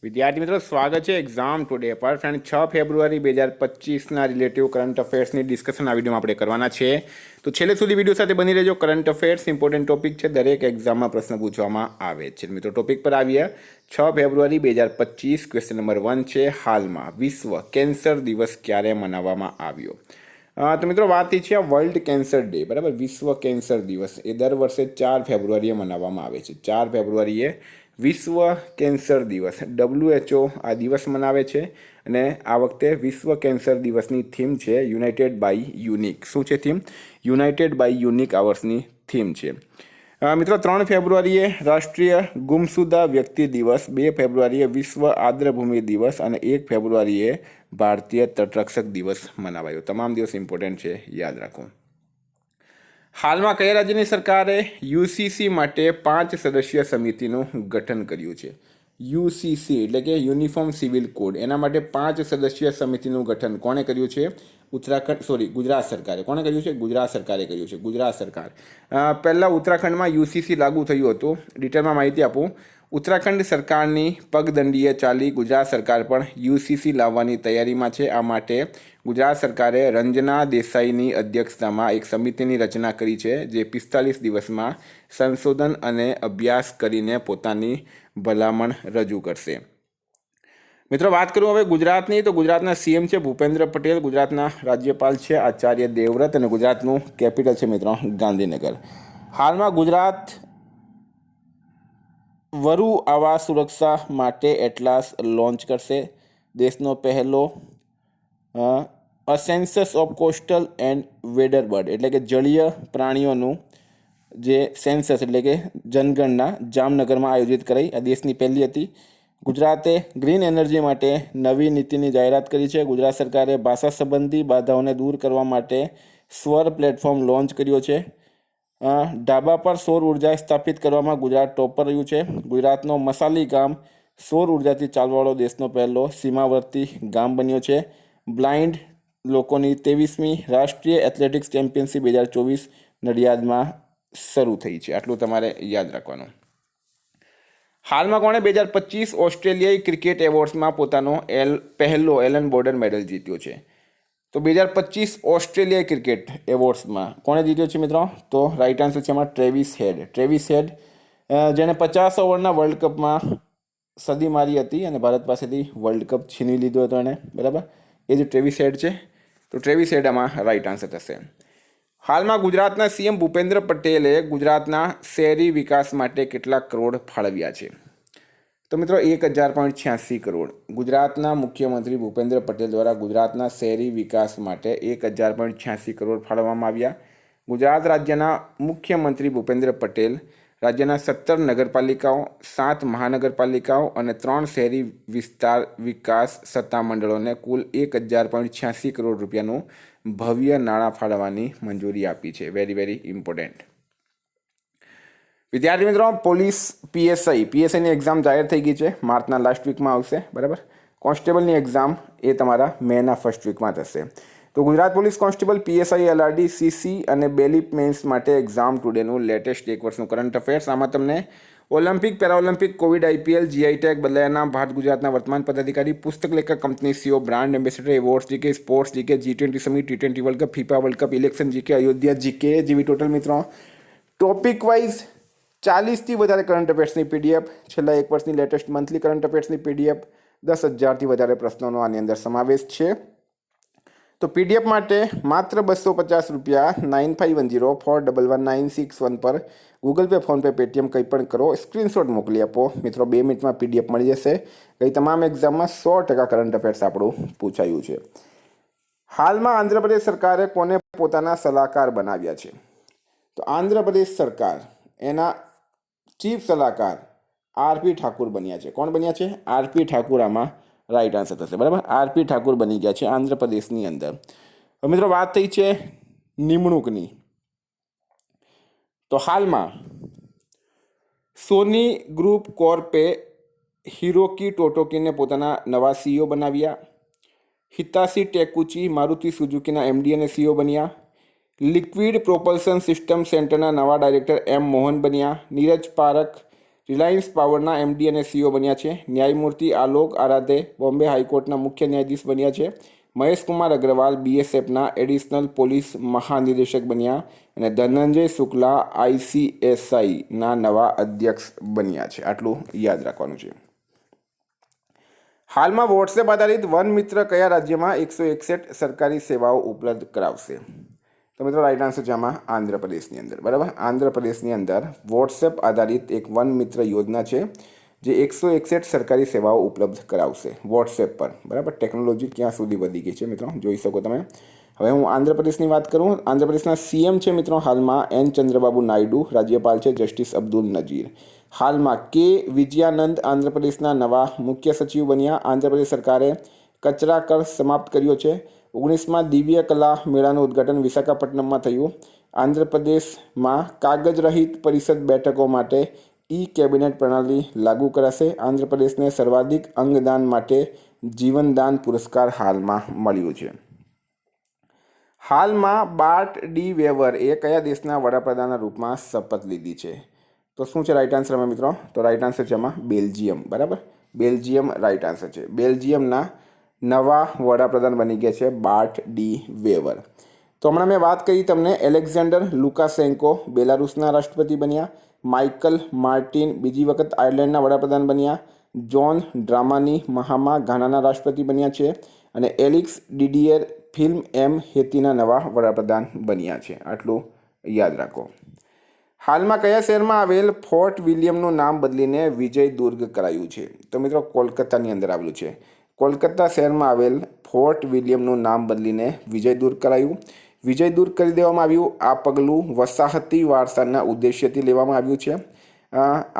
વિદ્યાર્થી મિત્રો, સ્વાગત છે એક્ઝામ ટુડે પર. ફ્રેન્ડ, 6 ફેબ્રુઆરી 2025ના રિલેટિવ કરંટ અફેર્સની ડિસ્કશન આ વિડીયોમાં આપણે કરવાના છે. તો છેલ્લે સુધી વિડીયો સાથે બની રહેજો. કરંટ અફેર્સ ઇમ્પોર્ટન્ટ ટોપિક છે, દરેક એક્ઝામમાં પ્રશ્ન પૂછવામાં આવે છે. મિત્રો, ટોપિક પર આવીએ. 6 ફેબ્રુઆરી 2025 ક્વેશ્ચન નંબર 1 છે, હાલમાં વિશ્વ કેન્સર દિવસ ક્યારે મનાવવામાં આવ્યો? તો મિત્રો, વાત એ છે વર્લ્ડ કેન્સર ડે, બરાબર. વિશ્વ કેન્સર દિવસ એ દર વર્ષે 4 ફેબ્રુઆરીએ મનાવવામાં આવે છે. 4 ફેબ્રુઆરીએ વિશ્વ કેન્સર દિવસ, WHO આ દિવસ મનાવે છે. અને આ વખતે વિશ્વ કેન્સર દિવસની થીમ છે યુનાઇટેડ બાય યુનિક. શું છે થીમ? યુનાઇટેડ બાય યુનિક આ વર્ષની થીમ છે. મિત્રો, 3 ફેબ્રુઆરીએ રાષ્ટ્રીય ગુમસુદા વ્યક્તિ દિવસ, 2 ફેબ્રુઆરીએ વિશ્વ આર્દ્રભૂમિ દિવસ અને 1 ફેબ્રુઆરીએ ભારતીય તટરક્ષક દિવસ મનાવાયો. તમામ દિવસ ઇમ્પોર્ટન્ટ છે, યાદ રાખો. હાલમાં કયા રાજ્યની સરકારે યુસીસી માટે 5 સદસ્ય સમિતિનું ગઠન કર્યું છે? યુસીસી એટલે કે યુનિફોર્મ સિવિલ કોડ, એના માટે 5 સદસ્ય સમિતિનું ગઠન કોણે કર્યું છે? ગુજરાત સરકારે. કોણે કર્યું છે? ગુજરાત સરકારે કર્યું છે. ગુજરાત સરકાર. પહેલાં ઉત્તરાખંડમાં યુસીસી લાગુ થયું હતું. ડિટેલમાં માહિતી આપું. ઉત્તરાખંડ સરકારની પગદંડીએ ચાલી ગુજરાત સરકાર પણ યુસીસી લાવવાની તૈયારીમાં છે. આ માટે ગુજરાત સરકારે રંજના દેસાઈની અધ્યક્ષતામાં એક સમિતિની રચના કરી છે, જે 45 દિવસમાં સંશોધન અને અભ્યાસ કરીને પોતાની ભલામણ રજૂ કરશે. મિત્રો, વાત કરું હવે ગુજરાતની, તો ગુજરાતના સીએમ છે ભૂપેન્દ્ર પટેલ, ગુજરાતના રાજ્યપાલ છે આચાર્ય દેવવ્રત અને ગુજરાતનું કેપિટલ છે મિત્રો ગાંધીનગર. હાલમાં ગુજરાત વરુ આવાસ સુરક્ષા માટે એટલાસ લોન્ચ કરશે. દેશનો પહેલો census of coastal and wader bird એટલે કે જળીય પ્રાણીઓનું જે સેન્સસ એટલે કે જનગણના જામનગરમાં આયોજિત કરાઈ. આ દેશની પહેલી હતી. ગુજરાતે ગ્રીન એનર્જી માટે નવી નીતિની જાહેરાત કરી છે. ગુજરાત સરકારે ભાષા સંબંધી બાધાઓને દૂર કરવા માટે સ્વર પ્લેટફોર્મ લોન્ચ કર્યો છે. ઢાબા પર સૌર ઉર્જા સ્થાપિત કરવામાં ગુજરાત ટોપ પર રહ્યું છે. ગુજરાતનો મસાલી ગામ સૌર ઉર્જાથી ચાલવાવાળો દેશનો પહેલો સીમાવર્તી ગામ બન્યો છે. બ્લાઇન્ડ લોકોની 23મી રાષ્ટ્રીય એથ્લેટિક્સ ચેમ્પિયનશિપ 2024 નડિયાદમાં શરૂ થઈ છે. આટલું તમારે યાદ રાખવાનું. હાલમાં કોણે 2025 ઓસ્ટ્રેલિયાઈ ક્રિકેટ એવોર્ડ્સમાં પોતાનો પહેલો એલન બોર્ડર મેડલ જીત્યો છે? તો 2025 ઓસ્ટ્રેલિયાઈ ક્રિકેટ એવોર્ડ્સમાં કોણે જીત્યો છે મિત્રો? તો રાઇટ આન્સર છે એમાં ટ્રેવિસ હેડ. ટ્રેવિસ હેડ, જેણે 50 ઓવરના વર્લ્ડ કપમાં સદી મારી હતી અને ભારત પાસેથી વર્લ્ડ કપ છીનવી લીધો હતો એણે, બરાબર. એ જ ટ્રેવિસ હેડ છે. તો ટ્રેવિસ હેડ આમાં રાઇટ આન્સર થશે. હાલમાં ગુજરાતના સીએમ ભૂપેન્દ્ર પટેલે ગુજરાતના શહેરી વિકાસ માટે કેટલા કરોડ ફાળવ્યા છે? તો મિત્રો 1000.86 કરોડ. ગુજરાતના મુખ્યમંત્રી ભૂપેન્દ્ર પટેલ દ્વારા ગુજરાતના શહેરી વિકાસ માટે 1000.86 કરોડ ફાળવવામાં આવ્યા. ગુજરાત રાજ્યના મુખ્યમંત્રી ભૂપેન્દ્ર પટેલ રાજ્યના 17 નગરપાલિકાઓ, 7 મહાનગરપાલિકાઓ અને 3 શહેરી વિસ્તાર વિકાસ સત્તામંડળોને કુલ 1000.86 કરોડ રૂપિયાનું ભવ્ય નાણાં ફાળવવાની મંજૂરી આપી છે. Very very important. વિદ્યાર્થી મિત્રો, પોલીસ પીએસઆઈની એક્ઝામ જાહેર થઈ ગઈ છે. માર્ચના લાસ્ટ વીકમાં આવશે, બરાબર. કોન્સ્ટેબલની એક્ઝામ એ તમારા મેના ફર્સ્ટ વીકમાં થશે. તો Gujarat police constable, PSI, LRD, CC અને બેલીપ મેન્સ માટે એક્ઝામ ટુડેનું લેટેસ્ટ 1 વર્ષનું કરંટ અફેર્સ. આમાં તમને Olympic, Paralympic, COVID, IPL, GI tag, બદલાયાના ભારત ગુજરાતના વર્તમાન પદાધિકારી, પુસ્તક લેખક, company CEO, brand ambassador, awards GK, sports GK, G20 summit, T20 world cup, FIFA world cup, election GK, Ayodhya GK જેવી ટોટલ મિત્રો ટોપિક વાઇઝ 40થી વધારે કરંટ અફેર્સની પીડીએફ, છેલ્લા 1 વર્ષની લેટેસ્ટ મંથલી કરંટ અફેર્સની પીડીએફ, 10,000થી વધારે પ્રશ્નોનો આની અંદર સમાવેશ છે. તો પીડીએફ માટે માત્ર 250 રૂપિયા 9510411961 પર ગૂગલ પે, ફોનપે, પેટીએમ કંઈ પણ કરો, સ્ક્રીનશોટ મોકલી આપો. મિત્રો 2 મિનિટમાં પીડીએફ મળી જશે. કઈ તમામ એક્ઝામમાં 100% કરંટ અફેર્સ આપણું પૂછાયું છે. હાલમાં આંધ્રપ્રદેશ સરકારે કોને પોતાના સલાહકાર બનાવ્યા છે? તો આંધ્રપ્રદેશ સરકાર એના ચીફ સલાહકાર આરપી ઠાકુર બન્યા છે. કોણ બન્યા છે? આરપી ઠાકુર આમાં રાઇટ આન્સર થશે, બરાબર. આરપી ઠાકુર બની ગયા છે આંધ્રપ્રદેશની અંદર. મિત્રો, વાત થઈ છે નિમણૂકની. તો હાલમાં સોની ગ્રુપ કોર્પે હિરોકી ટોટોકીને પોતાના નવા સીઈઓ બનાવ્યા. હિતાશી ટેકુચી મારુતિ સુઝુકીના એમડી અને સીઈઓ બન્યા. લિક્વિડ પ્રોપલ્શન સિસ્ટમ સેન્ટરના નવા ડાયરેક્ટર એમ મોહન બન્યા. નીરજ પારખ રિલાયન્સ પાવરના એમડી અને સીઓ બન્યા છે. ન્યાયમૂર્તિ આલોક આરાધે બોમ્બે હાઈકોર્ટના મુખ્ય ન્યાયાધીશ બન્યા છે. મહેશકુમાર અગ્રવાલ બીએસએફના એડિશનલ પોલીસ મહાનિદેશક બન્યા અને ધનંજય શુક્લા આઈસીએસઆઈના નવા અધ્યક્ષ બન્યા છે. આટલું યાદ રાખવાનું છે. હાલમાં વોટ્સએપ આધારિત વન મિત્ર કયા રાજ્યમાં 161 સરકારી સેવાઓ ઉપલબ્ધ કરાવશે? તો મિત્રો રાઈટ આન્સર છે આમાં આંધ્રપ્રદેશની અંદર. બરાબર, આંધ્રપ્રદેશની અંદર વોટ્સએપ આધારિત એક વન મિત્ર યોજના છે જે 161 સરકારી સેવાઓ ઉપલબ્ધ કરાવશે વોટ્સએપ પર. બરાબર, ટેકનોલોજી ક્યાં સુધી વધી ગઈ છે મિત્રો, જોઈ શકો તમે. હવે હું આંધ્રપ્રદેશની વાત કરું. આંધ્રપ્રદેશના સીએમ છે મિત્રો હાલમાં એન ચંદ્રબાબુ નાયડુ. રાજ્યપાલ છે જસ્ટિસ અબ્દુલ નજીર. હાલમાં કે વિજયાનંદ આંધ્રપ્રદેશના નવા મુખ્ય સચિવ બન્યા. આંધ્રપ્રદેશ સરકારે કચરા કર સમાપ્ત કર્યો છે. 19મા દિવ્ય કલા મેળાનું ઉદ્ઘાટન વિશાખાપટ્ટનમમાં થયું. આંધ્રપ્રદેશમાં કાગજ રહિત પરિષદ બેઠકો માટે ઈ કેબિનેટ પ્રણાલી લાગુ કરાશે. આંધ્રપ્રદેશને સર્વાધિક અંગદાન માટે જીવનદાન પુરસ્કાર હાલમાં મળ્યું છે. હાલમાં બાર્ટ ડી વેવર એ કયા દેશના વડાપ્રધાનના રૂપમાં શપથ લીધી છે? તો શું છે રાઈટ આન્સર એમાં મિત્રો? તો રાઈટ આન્સર છે એમાં બેલ્જિયમ. બરાબર, બેલ્જિયમ રાઈટ આન્સર છે. બેલ્જિયમના નવા વડાપ્રધાન બની ગયા છે બાર્ટ ડી વેવર. તો હમણાં મેં વાત કરી તમને એલેક્ઝાન્ડર લુકાશેન્કો બેલારુસના રાષ્ટ્રપતિ બન્યા. માઇકલ માર્ટિન બીજી વખત આયર્લેન્ડના વડાપ્રધાન બન્યા. જોન ડ્રામાની મહામા ઘાનાના રાષ્ટ્રપતિ બન્યા છે. અને એલિક્સ ડિડિયર ફિલ્મ એમ હેતીના નવા વડાપ્રધાન બન્યા છે. આટલું યાદ રાખો. હાલમાં કયા શહેરમાં આવેલ ફોર્ટ વિલિયમનું નામ બદલીને વિજય દુર્ગ કરાયું છે? તો મિત્રો કોલકાતાની અંદર આવેલું છે. કોલકાતા શહેરમાં આવેલ ફોર્ટ વિલિયમનું નામ બદલીને વિજય દુર્ગ કરાયું. વિજય દુર્ગ કરી દેવામાં આવ્યું. આ પગલું વસાહતી વારસાના ઉદ્દેશ્યથી લેવામાં આવ્યું છે.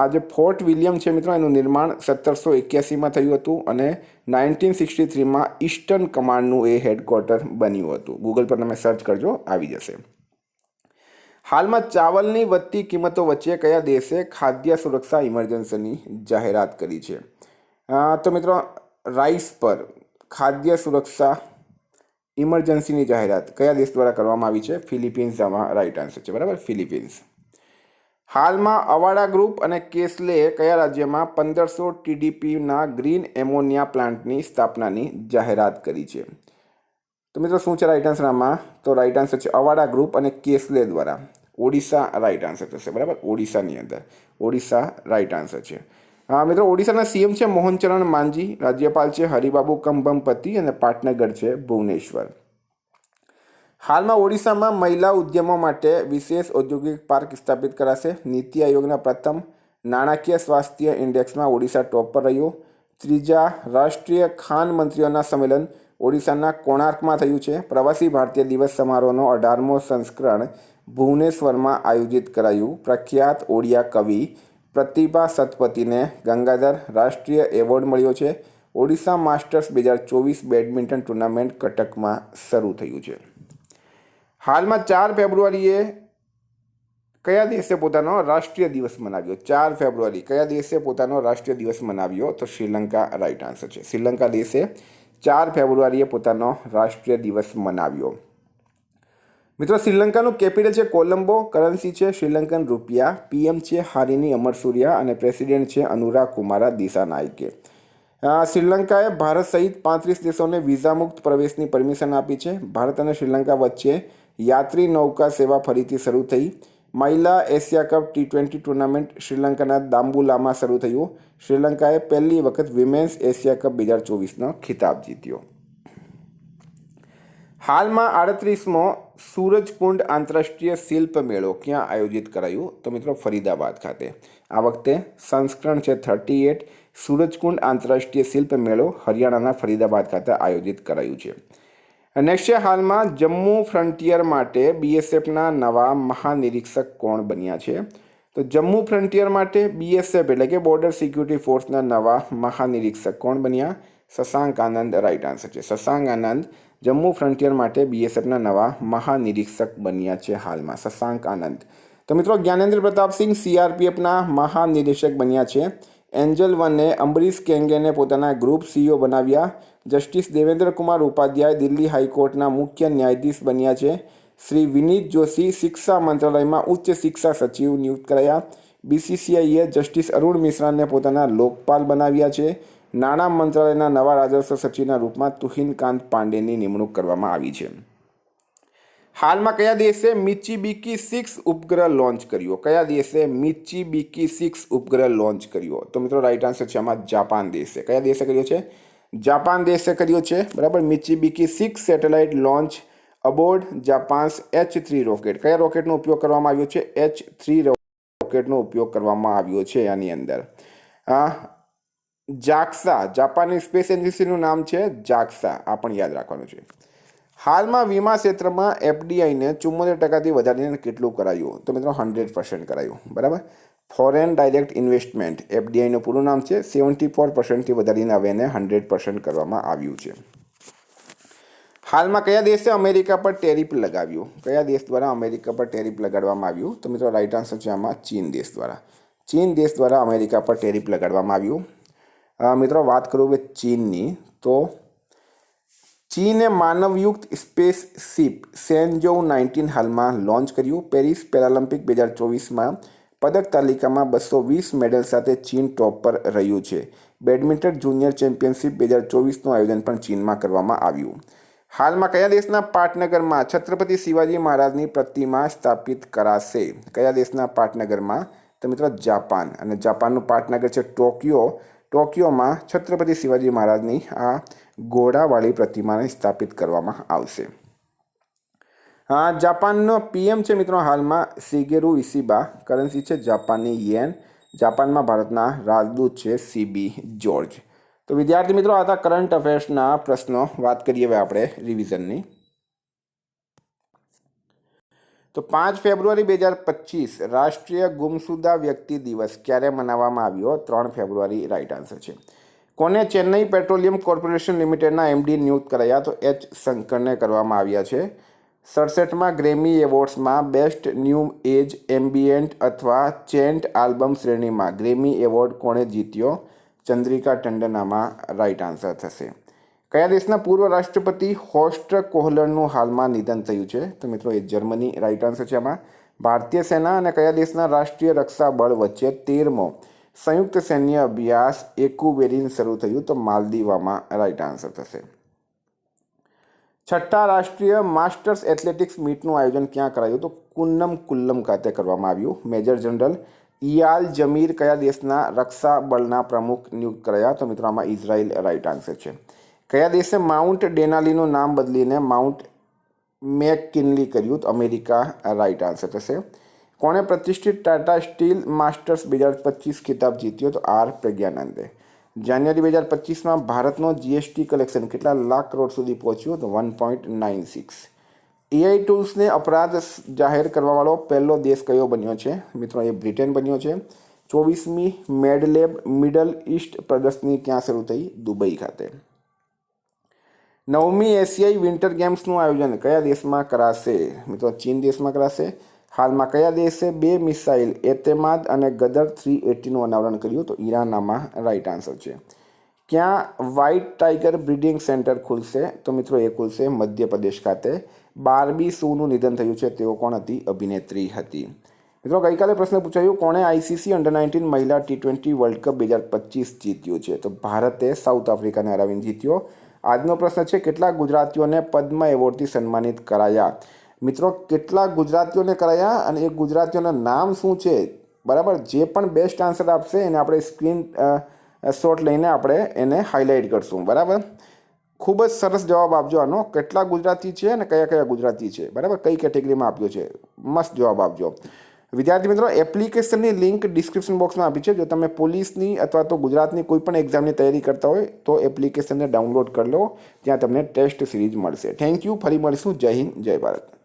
આ જે ફોર્ટ વિલિયમ છે મિત્રો એનું નિર્માણ 1781માં થયું હતું અને 1963માં ઈસ્ટર્ન કમાન્ડનું એ હેડક્વાર્ટર બન્યું હતું. ગૂગલ પર તમે સર્ચ કરજો, આવી જશે. હાલમાં ચાવલની વધતી કિંમતો વચ્ચે કયા દેશે ખાદ્ય સુરક્ષા ઇમરજન્સીની જાહેરાત કરી છે? તો મિત્રો રાઈસ પર ખાદ્ય સુરક્ષા ઇમરજન્સીની જાહેરાત કયા દેશ દ્વારા કરવામાં આવી છે? ફિલિપિન્સ આમાં રાઈટ આન્સર છે. બરાબર, ફિલિપિન્સ. હાલમાં અવાડા ગ્રુપ અને કેસલે કયા રાજ્યમાં 1500 TDPના ગ્રીન એમોનિયા પ્લાન્ટની સ્થાપનાની જાહેરાત કરી છે? તો મિત્રો શું છે રાઈટ આન્સર આમાં? તો રાઈટ આન્સર છે અવાડા ગ્રુપ અને કેસલે દ્વારા. ઓડિશા રાઈટ આન્સર થશે. બરાબર, ઓડિશાની અંદર. ઓડિશા રાઈટ આન્સર છે. મિત્રો ઓડિશાના સીએમ છે મોહનચરણ માંઝી. રાજ્યપાલ છે હરિબાબુ કંભમપતિ અને પાટનગર છે ભુવનેશ્વર. હાલમાં ઓડિશામાં મહિલા ઉદ્યમો માટે વિશેષ ઔદ્યોગિક પાર્ક સ્થાપિત કરાશે. નીતિ આયોગના પ્રથમ નાણાકીય સ્વાસ્થ્ય ઇન્ડેક્સમાં ઓડિશા ટોપ પર રહ્યું. ત્રીજા રાષ્ટ્રીય ખાન મંત્રીઓના સંમેલન ઓડિશાના કોણાર્કમાં થયું છે. પ્રવાસી ભારતીય દિવસ સમારોહનો 18મો સંસ્કરણ ભુવનેશ્વરમાં આયોજિત કરાયું. પ્રખ્યાત ઓડિયા કવિ પ્રતિભા સતપથીને ગંગાધર રાષ્ટ્રીય એવોર્ડ મળ્યો છે. ઓડિશા માસ્ટર્સ 2024 બેડમિન્ટન ટુર્નામેન્ટ કટકમાં શરૂ થયું છે. હાલમાં 4 ફેબ્રુઆરીએ કયા દેશે પોતાનો રાષ્ટ્રીય દિવસ મનાવ્યો? 4 ફેબ્રુઆરી કયા દેશે પોતાનો રાષ્ટ્રીય દિવસ મનાવ્યો? તો શ્રીલંકા રાઈટ આન્સર છે. શ્રીલંકા દેશે 4 ફેબ્રુઆરીએ પોતાનો રાષ્ટ્રીય દિવસ મનાવ્યો. મિત્રો શ્રીલંકાનું કેપિટલ છે કોલંબો. કરન્સી છે શ્રીલંકન રૂપિયા. પીએમ છે હારિની અમરસુરિયા અને પ્રેસિડેન્ટ છે અનુરા કુમારા દિસાનાયકે. શ્રીલંકાએ ભારત સહિત 35 દેશોને વિઝા મુક્ત પ્રવેશની પરમિશન આપી છે. ભારત અને શ્રીલંકા વચ્ચે યાત્રી નૌકા સેવા ફરીથી શરૂ થઈ. મહિલા એશિયા કપ T20 ટુર્નામેન્ટ શ્રીલંકાના દાંબુલામાં શરૂ થયું. શ્રીલંકાએ પહેલી વખત વિમેન્સ એશિયા કપ 2024નો ખિતાબ જીત્યો. હાલમાં 38મો સૂરજકુંડ આંતરરાષ્ટ્રીય શિલ્પ મેળો ક્યાં આયોજિત કરાયું? તો મિત્રો ફરીદાબાદ ખાતે. આ વખતે સંસ્કરણ છે 38. સૂરજકુંડ આંતરરાષ્ટ્રીય શિલ્પ મેળો હરિયાણાના ફરીદાબાદ ખાતે આયોજિત કરાયું છે. નેક્સ્ટ છે હાલમાં જમ્મુ ફ્રન્ટિયર માટે બીએસએફના નવા મહાનિરીક્ષક કોણ બન્યા છે? તો જમ્મુ ફ્રન્ટિયર માટે બીએસએફ એટલે કે બોર્ડર સિક્યુરિટી ફોર્સના નવા મહાનિરીક્ષક કોણ બન્યા? શશાંક આનંદ રાઈટ આન્સર છે. શશાંક આનંદ જમ્મુ ફ્રન્ટિયર માટે બીએસએફના નવા મહાનિરીક્ષક બન્યા છે હાલમાં. શશાંક આનંદ. તો મિત્રો જ્ઞાનેન્દ્ર પ્રતાપસિંહ સીઆરપીએફના મહાનિદેશક બન્યા છે. એન્જલ વને અંબરીશ કેંગેને પોતાના ગ્રુપ સીઈઓ બનાવ્યા. જસ્ટિસ દેવેન્દ્ર કુમાર ઉપાધ્યાય દિલ્હી હાઈકોર્ટના મુખ્ય ન્યાયાધીશ બન્યા છે. શ્રી વિનીત જોશી શિક્ષા મંત્રાલયમાં ઉચ્ચ શિક્ષા સચિવ નિયુક્ત કરાયા. BCCIએ જસ્ટિસ અરુણ મિશ્રાને પોતાના લોકપાલ બનાવ્યા છે. નાણાં મંત્રાલયના નવા રાજસ્વ સચિવના રૂપમાં તુહિનકાંત પાંડેની નિમણૂક કરવામાં આવી છે. હાલમાં કયા દેશે મિત્સુબિશી 6 ઉપગ્રહ લોન્ચ કર્યો? કયા દેશે મિત્સુબિશી 6 ઉપગ્રહ લોન્ચ કર્યો? તો મિત્રો રાઈટ આન્સર છે આમાં જાપાન દેશે. કયા દેશે કર્યો છે? જાપાન દેશે કર્યો છે. બરાબર. Mitsubishi 6 satellite launch aboard Japan's H3 rocket. કયા રોકેટનો ઉપયોગ કરવામાં આવ્યો છે? H3 રોકેટનો ઉપયોગ કરવામાં આવ્યો છે આની અંદર. જાક્સા, જાપાનની સ્પેસ એજન્સીનું નામ છે જાક્સા. આ પણ યાદ રાખવાનું છે. હાલમાં વીમા ક્ષેત્રમાં FDIને 74%થી વધારીને કેટલું કરાયું? તો મિત્રો 100% કરાયું. બરાબર. ફોરેન ડાયરેક્ટ ઇન્વેસ્ટમેન્ટ FDIનું પૂરું નામ છે. 74%થી વધારીને હવે એને 100% કરવામાં આવ્યું છે. હાલમાં કયા દેશે અમેરિકા પર ટેરિફ લગાવ્યું? કયા દેશ દ્વારા અમેરિકા પર ટેરિફ લગાડવામાં આવ્યું? તો મિત્રો રાઈટ આન્સર છે આમાં ચીન દેશ દ્વારા. ચીન દેશ દ્વારા અમેરિકા પર ટેરિફ લગાડવામાં આવ્યું. મિત્રો વાત કરું હવે ચીનની, તો ચીને માનવયુક્ત સ્પેસશિપ શેનઝોઉ 19 હાલમાં લોન્ચ કર્યું. પેરિસ પેરાલિમ્પિક 2024માં પદક તાલિકામાં 220 મેડલ સાથે ચીન ટોપ પર રહ્યું છે. બેડમિન્ટન જુનિયર ચેમ્પિયનશિપ 2024નું આયોજન પણ ચીનમાં કરવામાં આવ્યું. હાલમાં કયા દેશના પાટનગરમાં છત્રપતિ શિવાજી મહારાજની પ્રતિમા સ્થાપિત કરાશે? કયા દેશના પાટનગરમાં? તો મિત્રો જાપાન. અને જાપાનનું પાટનગર છે ટોક્યો. ટોક્યોમાં છત્રપતિ શિવાજી મહારાજની આ ઘોડાવાળી પ્રતિમાને સ્થાપિત કરવામાં આવશે. જાપાનનો PM છે મિત્રો હાલમાં શિગેરુ ઇશિબા. કરન્સી છે જાપાનની યેન. જાપાનમાં ભારતના રાજદૂત છે CB જોર્જ. તો વિદ્યાર્થી મિત્રો આ હતા કરંટ અફેર્સના પ્રશ્નો. વાત કરીએ હવે આપણે રિવિઝનની. તો 5 ફેબ્રુઆરી 2025 રાષ્ટ્રીય ગુમસુદા વ્યક્તિ દિવસ ક્યારે મનાવવામાં આવ્યો? 3 ફેબ્રુઆરી રાઈટ આન્સર છે. કોને ચેન્નઈ પેટ્રોલિયમ કોર્પોરેશન લિમિટેડના MD નિયુક્ત કરાયા? તો H શંકરને કરવામાં આવ્યા છે. 67માં ગ્રેમી એવોર્ડ્સમાં બેસ્ટ ન્યૂ એજ એમ્બિયન્ટ અથવા ચેન્ટ આલ્બમ શ્રેણીમાં ગ્રેમી એવોર્ડ કોણે જીત્યો? ચંદ્રિકા ટંડન આમાં રાઈટ આન્સર થશે. કયા દેશના પૂર્વ રાષ્ટ્રપતિ હોર્સ્ટ કોહલરનું હાલમાં નિધન થયું છે? તો મિત્રો એ જર્મની રાઈટ આન્સર છે આમાં. ભારતીય સેના અને કયા દેશના રાષ્ટ્રીય રક્ષા બળ વચ્ચે 13મો સંયુક્ત સૈન્ય અભ્યાસ એકુવેરિન શરૂ થયું? તો માલદીવમાં રાઈટ આન્સર થશે. 6ઠ્ઠા રાષ્ટ્રીય માસ્ટર્સ એથ્લેટિક્સ મીટનું આયોજન ક્યાં કરાયું? તો કુન્નમ ખાતે કરવામાં આવ્યું. મેજર જનરલ ઇયાલ જમીર કયા દેશના રક્ષા બળના પ્રમુખ નિયુક્ત કરાયા? તો મિત્રો આમાં ઇઝરાયલ રાઈટ આન્સર છે. કયા દેશે માઉન્ટ ડેનાલીનું નામ બદલીને માઉન્ટ મેકકિનલી કર્યું? તો અમેરિકા રાઈટ આન્સર થશે. કોણે પ્રતિષ્ઠિત ટાટા સ્ટીલ માસ્ટર્સ 2025 ખિતાબ જીત્યો? તો R પ્રજ્ઞાનંદે. જાન્યુઆરી 2025માં ભારતનો GST કલેક્શન કેટલા લાખ કરોડ સુધી પહોંચ્યું? તો 1.96. AI ટૂલ્સને અપરાધ જાહેર કરવાવાળો પહેલો દેશ કયો બન્યો છે? મિત્રો એ બ્રિટન બન્યો છે. 24મી મેડલેબ મિડલ ઇસ્ટ પ્રદર્શની ક્યાં શરૂ થઈ? દુબઈ ખાતે. 9મી એશિયાઈ વિન્ટર ગેમ્સનું આયોજન કયા દેશમાં કરાશે? મિત્રો ચીન દેશમાં કરાશે. હાલમાં કયા દેશે 2 મિસાઇલ એતેમાદ અને ગદર 380નું અનાવરણ કર્યું? તો ઈરાનમાં રાઈટ આન્સર છે. ક્યાં વ્હાઇટ ટાઈગર બ્રીડિંગ સેન્ટર ખુલશે? તો મિત્રો એ ખુલશે મધ્યપ્રદેશ ખાતે. બાર્બી સુનું નિધન થયું છે. તેઓ કોણ હતી? અભિનેત્રી હતી. મિત્રો ગઈકાલે પ્રશ્ન પૂછાયું કોણે ICC અંડર-19 મહિલા T20 વર્લ્ડ કપ 2025 જીત્યું છે? તો ભારતે સાઉથ આફ્રિકાને હરાવીને જીત્યો. આજનો પ્રશ્ન છે કેટલા ગુજરાતીઓને પદ્મ એવોર્ડથી સન્માનિત કરાયા? મિત્રો કેટલા ગુજરાતીઓને કરાયા અને એ ગુજરાતીઓના નામ શું છે? બરાબર. જે પણ બેસ્ટ આન્સર આપશે એને આપણે સ્ક્રીન શોટ લઈને આપણે એને હાઇલાઇટ કરશું. બરાબર. ખૂબ જ સરસ જવાબ આપજો આનો. કેટલા ગુજરાતી છે અને કયા કયા ગુજરાતી છે? બરાબર. કઈ કેટેગરીમાં આપ્યો છે? મસ્ત જવાબ આપજો. વિદ્યાર્થી મિત્રો એપ્લિકેશનની લિંક ડિસ્ક્રિપ્શન બોક્સમાં આપી છે. જો તમે પોલીસની અથવા તો ગુજરાતની કોઈ પણ એક્ઝામની તૈયારી કરતા હોય તો એપ્લિકેશનને ડાઉનલોડ કરી લો. ત્યાં તમને ટેસ્ટ સિરીઝ મળશે. Thank you. ફરી મળીશું. જય હિન્દ, જય ભારત.